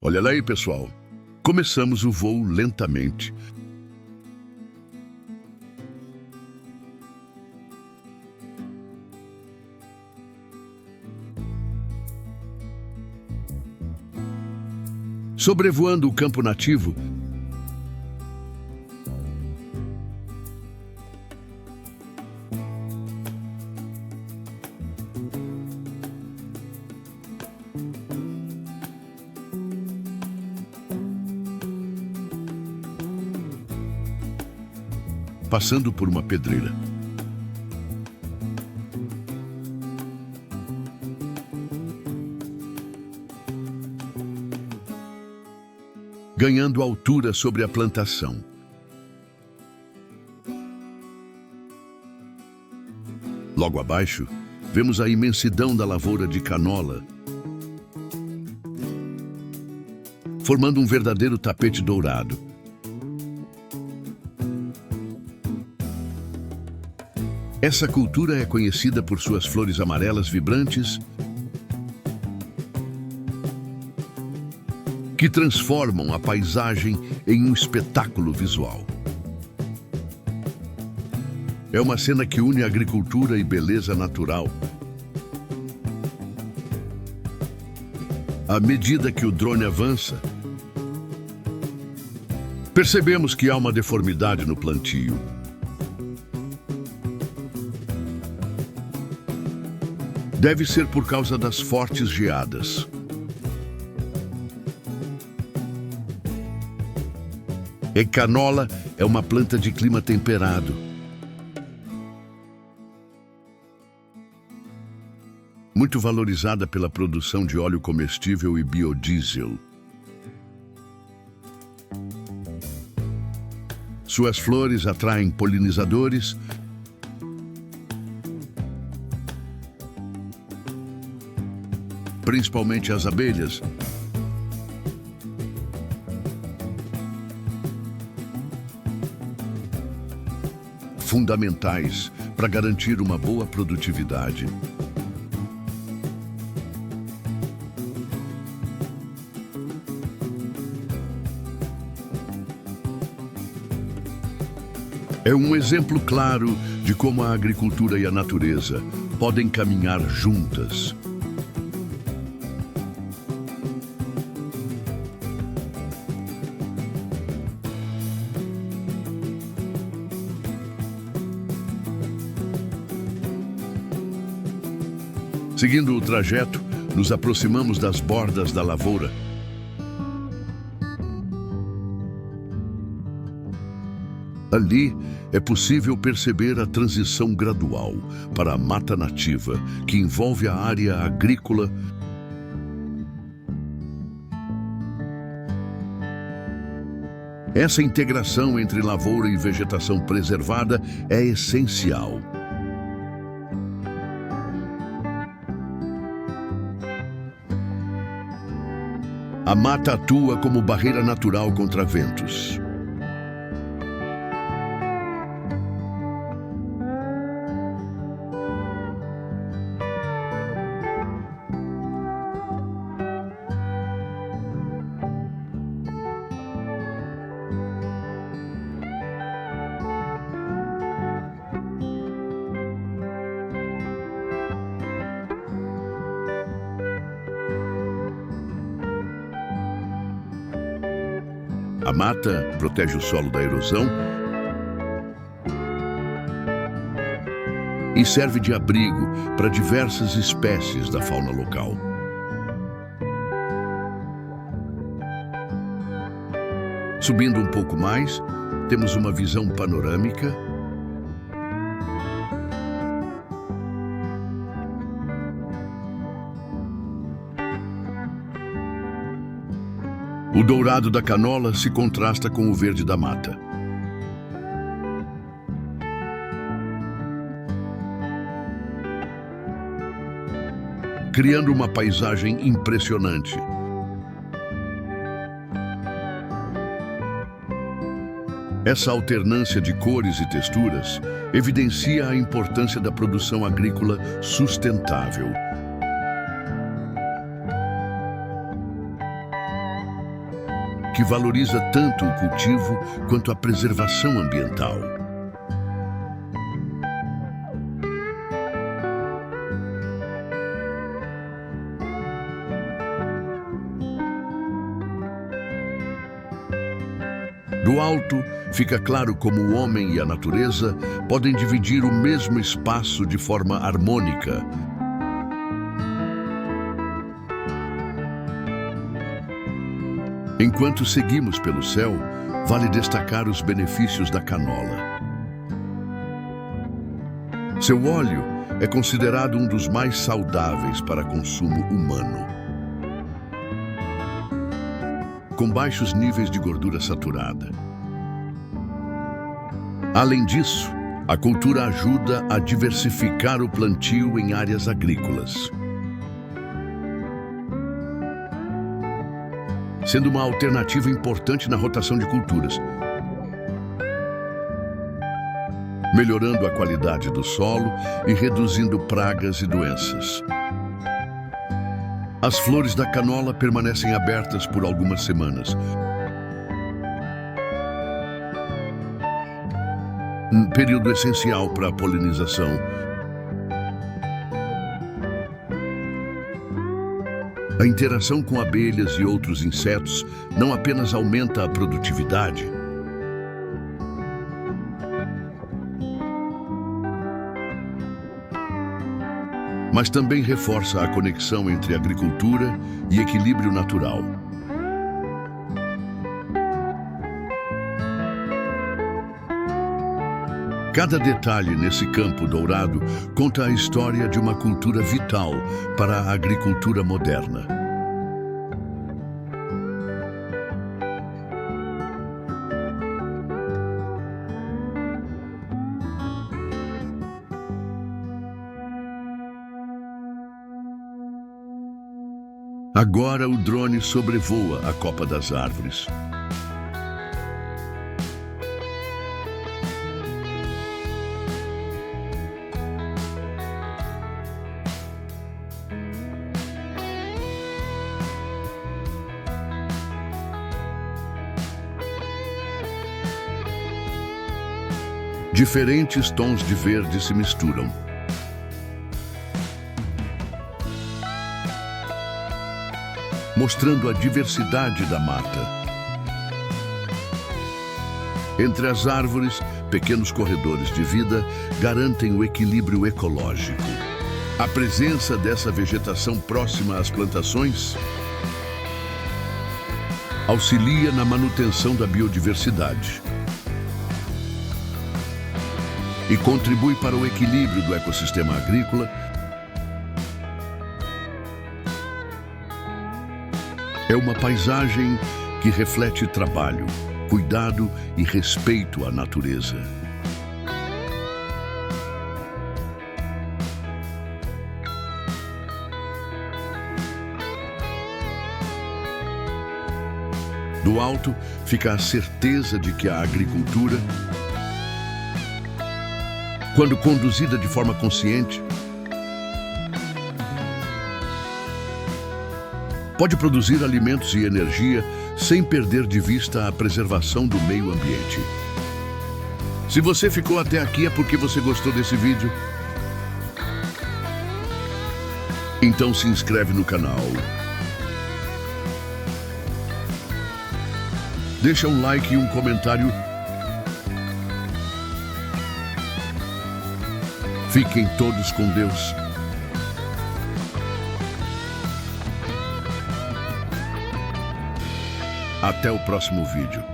Olha lá aí, pessoal. Começamos o voo lentamente. Sobrevoando o campo nativo, passando por uma pedreira. Ganhando altura sobre a plantação. Logo abaixo, vemos a imensidão da lavoura de canola, formando um verdadeiro tapete dourado. Essa cultura é conhecida por suas flores amarelas vibrantes, que transformam a paisagem em um espetáculo visual. É uma cena que une agricultura e beleza natural. À medida que o drone avança, percebemos que há uma deformidade no plantio. Deve ser por causa das fortes geadas. A canola é uma planta de clima temperado. Muito valorizada pela produção de óleo comestível e biodiesel. Suas flores atraem polinizadores, principalmente as abelhas, fundamentais para garantir uma boa produtividade. É um exemplo claro de como a agricultura e a natureza podem caminhar juntas. Seguindo o trajeto, nos aproximamos das bordas da lavoura. Ali é possível perceber a transição gradual para a mata nativa, que envolve a área agrícola. Essa integração entre lavoura e vegetação preservada é essencial. A mata atua como barreira natural contra ventos. A mata protege o solo da erosão e serve de abrigo para diversas espécies da fauna local. Subindo um pouco mais, temos uma visão panorâmica . O dourado da canola se contrasta com o verde da mata. Criando uma paisagem impressionante. Essa alternância de cores e texturas evidencia a importância da produção agrícola sustentável. que valoriza tanto o cultivo quanto a preservação ambiental. Do alto, fica claro como o homem e a natureza podem dividir o mesmo espaço de forma harmônica. Enquanto seguimos pelo céu, vale destacar os benefícios da canola. Seu óleo é considerado um dos mais saudáveis para consumo humano. Com baixos níveis de gordura saturada. Além disso, a cultura ajuda a diversificar o plantio em áreas agrícolas, sendo uma alternativa importante na rotação de culturas, melhorando a qualidade do solo e reduzindo pragas e doenças. As flores da canola permanecem abertas por algumas semanas. Um período essencial para a polinização. A interação com abelhas e outros insetos não apenas aumenta a produtividade, mas também reforça a conexão entre agricultura e equilíbrio natural. Cada detalhe nesse campo dourado conta a história de uma cultura vital para a agricultura moderna. Agora o drone sobrevoa a copa das árvores. Diferentes tons de verde se misturam. Mostrando a diversidade da mata. Entre as árvores, pequenos corredores de vida garantem o equilíbrio ecológico. A presença dessa vegetação próxima às plantações auxilia na manutenção da biodiversidade e contribui para o equilíbrio do ecossistema agrícola. É uma paisagem que reflete trabalho, cuidado e respeito à natureza. Do alto, fica a certeza de que a agricultura, quando conduzida de forma consciente, pode produzir alimentos e energia sem perder de vista a preservação do meio ambiente. Se você ficou até aqui é porque você gostou desse vídeo. Então se inscreve no canal. Deixa um like e um comentário. Fiquem todos com Deus. Até o próximo vídeo.